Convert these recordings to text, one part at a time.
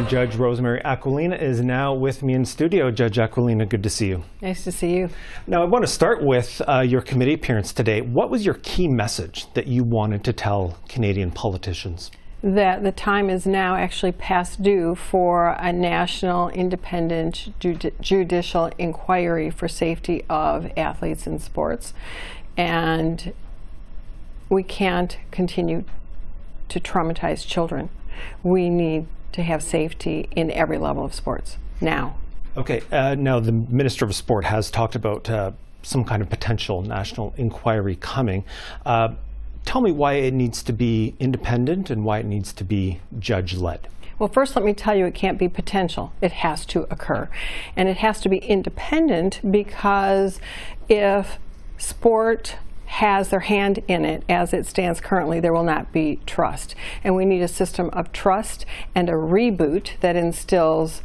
And Judge Rosemarie Aquilina is now with me in studio. Judge Aquilina, good to see you. Nice to see you. Now, I want to start with your committee appearance today. What was your key message that you wanted to tell Canadian politicians? That the time is now actually past due for a national independent judicial inquiry for safety of athletes in sports. And we can't continue to traumatize children. We need to have safety in every level of sports now. Okay, now the Minister of Sport has talked about some kind of potential national inquiry coming. Tell me why it needs to be independent and why it needs to be judge-led. Well, first let me tell you, it can't be potential. It has to occur. And it has to be independent because if sport has their hand in it as it stands currently, there will not be trust. And we need a system of trust and a reboot that instills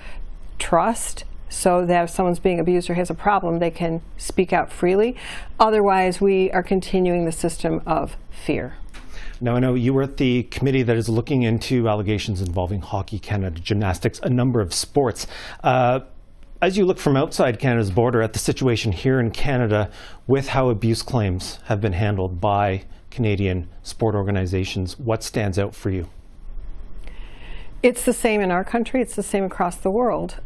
trust so that if someone's being abused or has a problem, they can speak out freely. Otherwise, we are continuing the system of fear. Now, I know you were at the committee that is looking into allegations involving Hockey Canada, gymnastics, a number of sports. As you look from outside Canada's border at the situation here in Canada with how abuse claims have been handled by Canadian sport organizations, what stands out for you? It's the same in our country. It's the same across the world.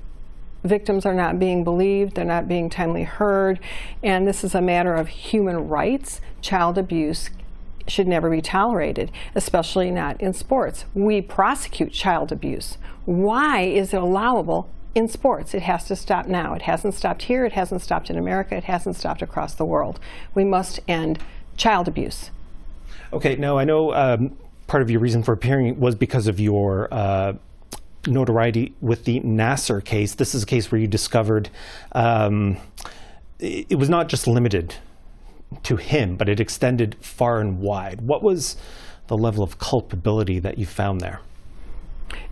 Victims are not being believed, they're not being timely heard, and this is a matter of human rights. Child abuse should never be tolerated, especially not in sports. We prosecute child abuse. Why is it allowable in sports? It has to stop now. It hasn't stopped here, it hasn't stopped in America, it hasn't stopped across the world. We must end child abuse. Okay, now I know part of your reason for appearing was because of your notoriety with the Nasser case. This is a case where you discovered it was not just limited to him, but it extended far and wide. What was the level of culpability that you found there?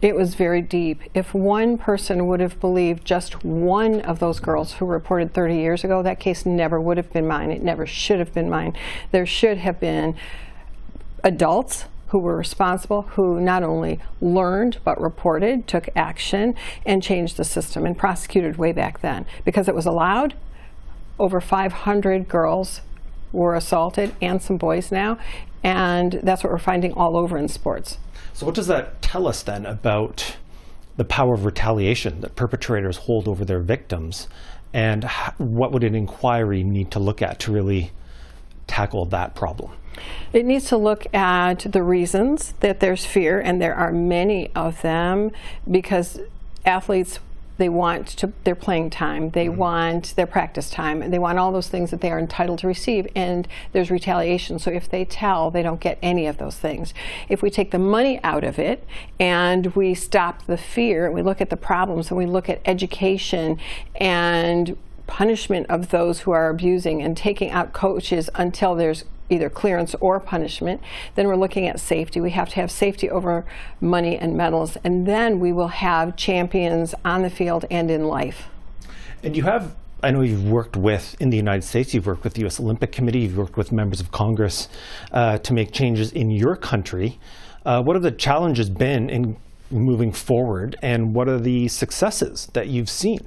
It was very deep. If one person would have believed just one of those girls who reported 30 years ago, that case never would have been mine. It never should have been mine. There should have been adults who were responsible, who not only learned but reported, took action, and changed the system and prosecuted way back then. Because it was allowed, over 500 girls were assaulted and some boys now, and that's what we're finding all over in sports. So what does that tell us then about the power of retaliation that perpetrators hold over their victims, and what would an inquiry need to look at to really tackle that problem? It needs to look at the reasons that there's fear, and there are many of them, because athletes, they want their playing time, they want their practice time, and they want all those things that they are entitled to receive, and there's retaliation. So if they tell, they don't get any of those things. If we take the money out of it and we stop the fear, and we look at the problems, and we look at education and punishment of those who are abusing and taking out coaches until there's either clearance or punishment, then we're looking at safety. We have to have safety over money and medals, and then we will have champions on the field and in life. And you have, I know you've worked with, in the United States, you've worked with the U.S. Olympic Committee, you've worked with members of Congress to make changes in your country. What have the challenges been in moving forward, and what are the successes that you've seen?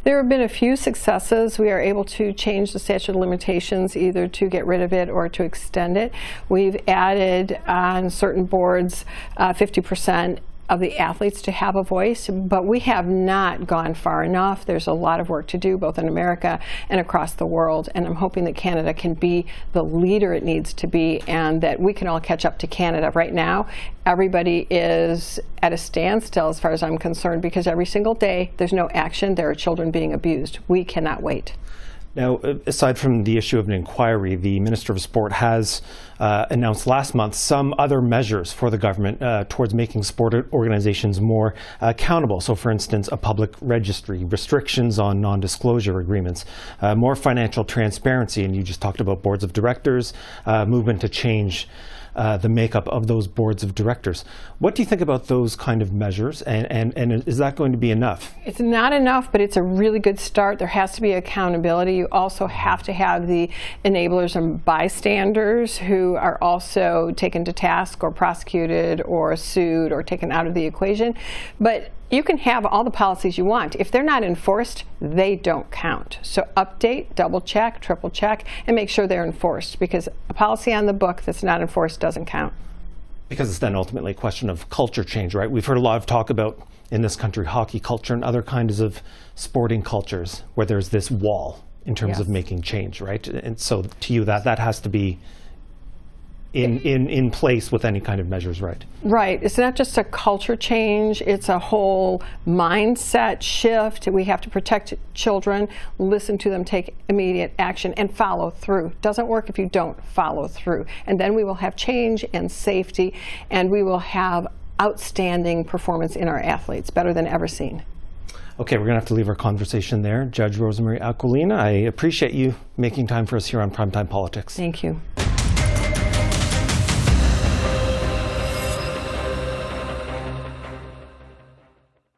There have been a few successes. We are able to change the statute of limitations, either to get rid of it or to extend it. We've added on certain boards 50% of the athletes to have a voice, but we have not gone far enough. There's a lot of work to do, both in America and across the world, and I'm hoping that Canada can be the leader it needs to be, and that we can all catch up to Canada. Right now, everybody is at a standstill as far as I'm concerned, because every single day there's no action. There are children being abused. We cannot wait. Now, aside from the issue of an inquiry, the Minister of Sport has announced last month some other measures for the government towards making sport organizations more accountable. So, for instance, a public registry, restrictions on non-disclosure agreements, more financial transparency, and you just talked about boards of directors, movement to change the makeup of those boards of directors. What do you think about those kind of measures, and is that going to be enough? It's not enough, but it's a really good start. There has to be accountability. You also have to have the enablers and bystanders who are also taken to task or prosecuted or sued or taken out of the equation. But You can have all the policies you want. If they're not enforced, they don't count. So update, double check, triple check, and make sure they're enforced, because a policy on the book that's not enforced doesn't count. Because it's then ultimately a question of culture change, right? We've heard a lot of talk about, in this country, hockey culture and other kinds of sporting cultures where there's this wall in terms of making change, right? And so to you, that has to be in place with any kind of measures, right? Right. It's not just a culture change, it's a whole mindset shift. We have to protect children, listen to them, take immediate action, and follow through. Doesn't work if you don't follow through. And then we will have change and safety, and we will have outstanding performance in our athletes, better than ever seen. Okay, we're going to have to leave our conversation there. Judge Rosemarie Aquilina, I appreciate you making time for us here on Primetime Politics. Thank you.